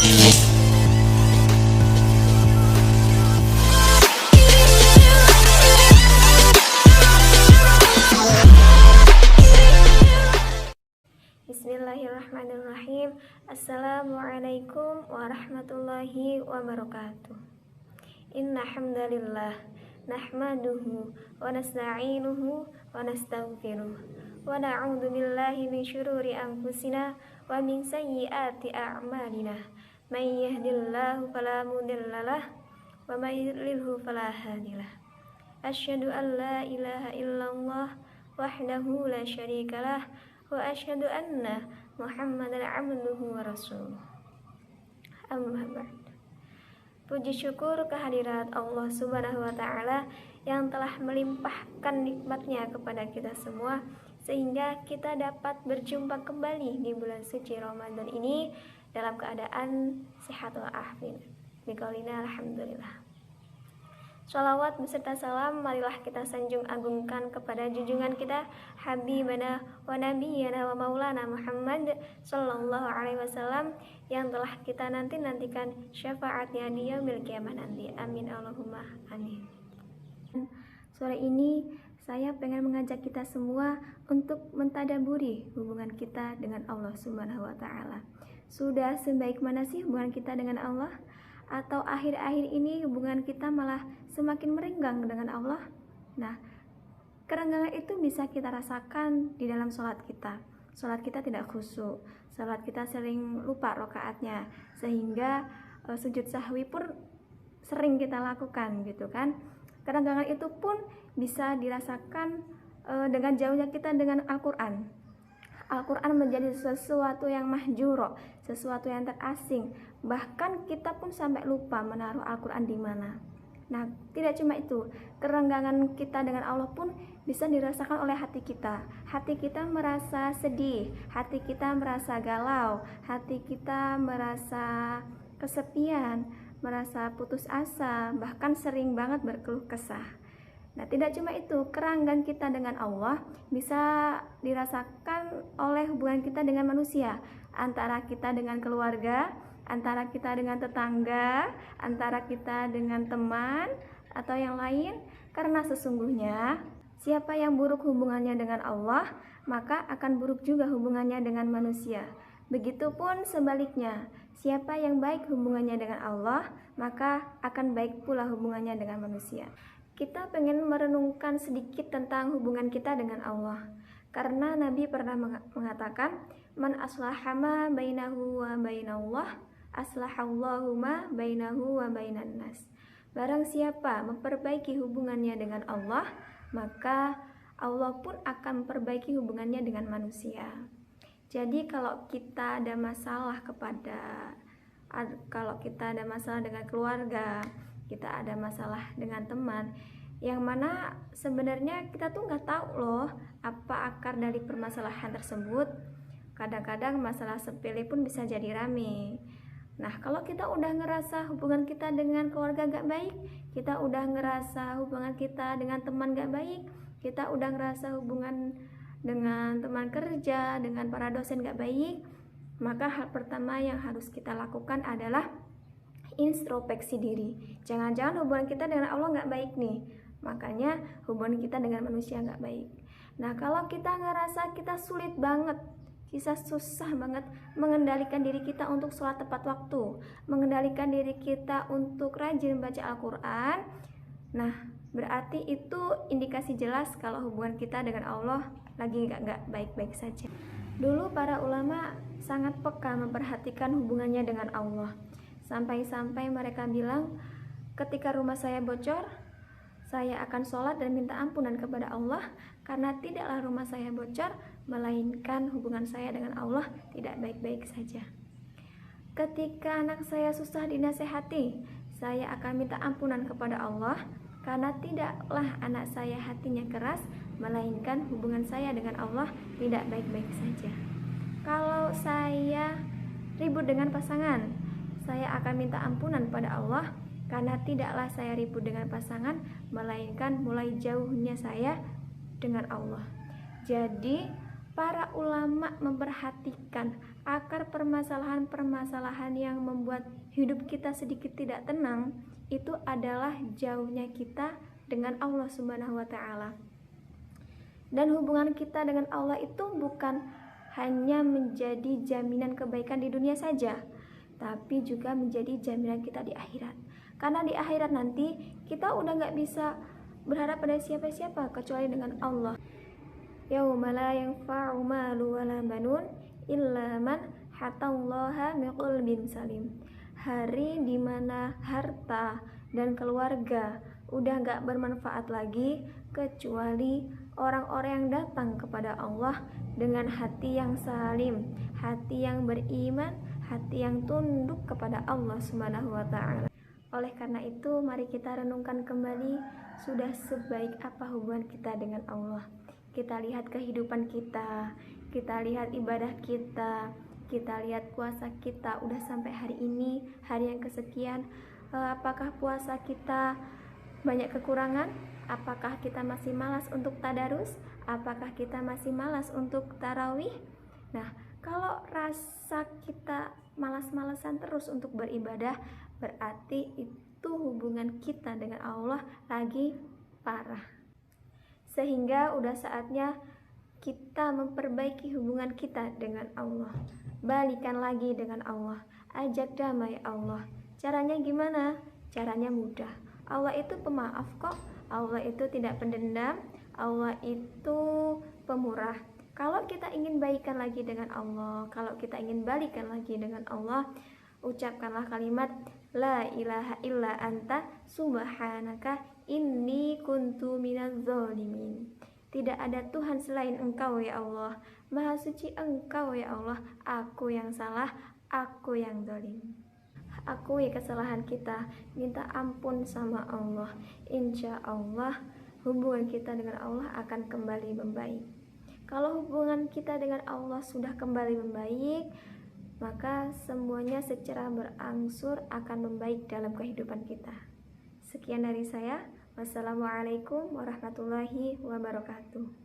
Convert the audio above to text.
Bismillahirrahmanirrahim. Assalamualaikum warahmatullahi wabarakatuh. Inna hamdalillah nahmaduhu wa nasta'inuhu wa nastaghfiruh wa na'udzu billahi min syururi anfusina wa min sayyiati a'malina. May yahdihillahu fala mudhillalah wa may yudlilhu fala hadiyalah. Asyhadu an la ilaha illallah wahdahu la syarikalah wa asyhadu anna Muhammadan abduhu wa rasuluh. Amma ba'd. Puji syukur kehadirat Allah Subhanahu wa taala yang telah melimpahkan nikmatnya kepada kita semua sehingga kita dapat berjumpa kembali di bulan suci Ramadan ini dalam keadaan sehat walafiat. Biqaulina alhamdulillah. Sholawat beserta salam marilah kita sanjung agungkan kepada junjungan kita Habibana wa Nabiyana wa Maulana Muhammad Sallallahu Alaihi Wasallam yang telah kita nantikan syafaatnya di yaumil qiyamah nanti. Amin Allahumma amin. Sore ini saya pengen mengajak kita semua untuk mentadaburi hubungan kita dengan Allah Subhanahu wa taala. Sudah sebaik mana sih hubungan kita dengan Allah? Atau akhir-akhir ini hubungan kita malah semakin merenggang dengan Allah? Nah, kerenggangan itu bisa kita rasakan di dalam sholat kita. Sholat kita tidak khusyuk, sholat kita sering lupa rakaatnya, sehingga sujud sahwi pun sering kita lakukan gitu kan. Kerenggangan itu pun bisa dirasakan dengan jauhnya kita dengan Al-Quran. Al-Quran menjadi sesuatu yang mahjuro, sesuatu yang terasing. Bahkan kita pun sampai lupa menaruh Al-Quran di mana. Nah, tidak cuma itu, kerenggangan kita dengan Allah pun bisa dirasakan oleh hati kita. Hati kita merasa sedih, hati kita merasa galau, hati kita merasa kesepian, merasa putus asa, bahkan sering banget berkeluh kesah. Nah, tidak cuma itu, kerenggangan kita dengan Allah bisa dirasakan oleh hubungan kita dengan manusia, antara kita dengan keluarga, antara kita dengan tetangga, antara kita dengan teman atau yang lain. Karena sesungguhnya siapa yang buruk hubungannya dengan Allah, maka akan buruk juga hubungannya dengan manusia. Begitupun sebaliknya, siapa yang baik hubungannya dengan Allah, maka akan baik pula hubungannya dengan manusia. Kita pengen merenungkan sedikit tentang hubungan kita dengan Allah. Karena Nabi pernah mengatakan, man aslahama bainahu wa bainallah, aslahallahu ma bainahu wa bainan nas. Barang siapa memperbaiki hubungannya dengan Allah, maka Allah pun akan memperbaiki hubungannya dengan manusia. Jadi kalau kita ada masalah dengan keluarga, kita ada masalah dengan teman, yang mana sebenarnya kita tuh nggak tahu loh apa akar dari permasalahan tersebut. Kadang-kadang masalah sepele pun bisa jadi rame. Nah, kalau kita udah ngerasa hubungan kita dengan keluarga gak baik, kita udah ngerasa hubungan kita dengan teman gak baik, kita udah ngerasa hubungan dengan teman kerja, dengan para dosen gak baik, maka hal pertama yang harus kita lakukan adalah introspeksi diri. Jangan-jangan hubungan kita dengan Allah gak baik nih, makanya hubungan kita dengan manusia gak baik. Nah, kalau kita ngerasa kita sulit banget, kita susah banget mengendalikan diri kita untuk sholat tepat waktu, mengendalikan diri kita untuk rajin baca Al-Quran, nah berarti itu indikasi jelas kalau hubungan kita dengan Allah lagi gak baik-baik saja. Dulu para ulama sangat peka memperhatikan hubungannya dengan Allah. Sampai-sampai mereka bilang, ketika rumah saya bocor, saya akan sholat dan minta ampunan kepada Allah, karena tidaklah rumah saya bocor, melainkan hubungan saya dengan Allah tidak baik-baik saja. Ketika anak saya susah dinasehati, saya akan minta ampunan kepada Allah, karena tidaklah anak saya hatinya keras, melainkan hubungan saya dengan Allah tidak baik-baik saja. Kalau saya ribut dengan pasangan, saya akan minta ampunan pada Allah, karena tidaklah saya ribut dengan pasangan, melainkan mulai jauhnya saya dengan Allah. Jadi para ulama memperhatikan akar permasalahan-permasalahan yang membuat hidup kita sedikit tidak tenang, itu adalah jauhnya kita dengan Allah Subhanahu wa Ta'ala. Dan hubungan kita dengan Allah itu bukan hanya menjadi jaminan kebaikan di dunia saja, tapi juga menjadi jaminan kita di akhirat. Karena di akhirat nanti kita udah gak bisa berharap pada siapa-siapa kecuali dengan Allah. Yauma la yanfa'u malu wala banun illa man hatallaha biqalbin salim. Hari dimana harta dan keluarga udah gak bermanfaat lagi kecuali orang-orang yang datang kepada Allah dengan hati yang salim, hati yang beriman, hati yang tunduk kepada Allah Subhanahu wa Ta'ala. Oleh karena itu, mari kita renungkan kembali, sudah sebaik apa hubungan kita dengan Allah. Kita lihat kehidupan kita lihat ibadah kita lihat puasa kita udah sampai hari ini, hari yang kesekian. Apakah puasa kita banyak kekurangan? Apakah kita masih malas untuk tadarus? Apakah kita masih malas untuk tarawih? Nah, kalau rasa kita malas-malasan terus untuk beribadah, berarti itu hubungan kita dengan Allah lagi parah. Sehingga udah saatnya kita memperbaiki hubungan kita dengan Allah. Balikan lagi dengan Allah, ajak damai Allah. Caranya gimana? Caranya mudah. Allah itu pemaaf kok. Allah itu tidak pendendam. Allah itu pemurah. Kalau kita ingin baikan lagi dengan Allah, kalau kita ingin balikan lagi dengan Allah, ucapkanlah kalimat La ilaha illa anta subhanaka inni kuntu minadz zalimin. Tidak ada Tuhan selain Engkau ya Allah. Maha suci Engkau ya Allah. Aku yang salah, aku yang zalim. Akui kesalahan kita, minta ampun sama Allah. Insya Allah hubungan kita dengan Allah akan kembali membaik. Kalau hubungan kita dengan Allah sudah kembali membaik, maka semuanya secara berangsur akan membaik dalam kehidupan kita. Sekian dari saya. Wassalamualaikum warahmatullahi wabarakatuh.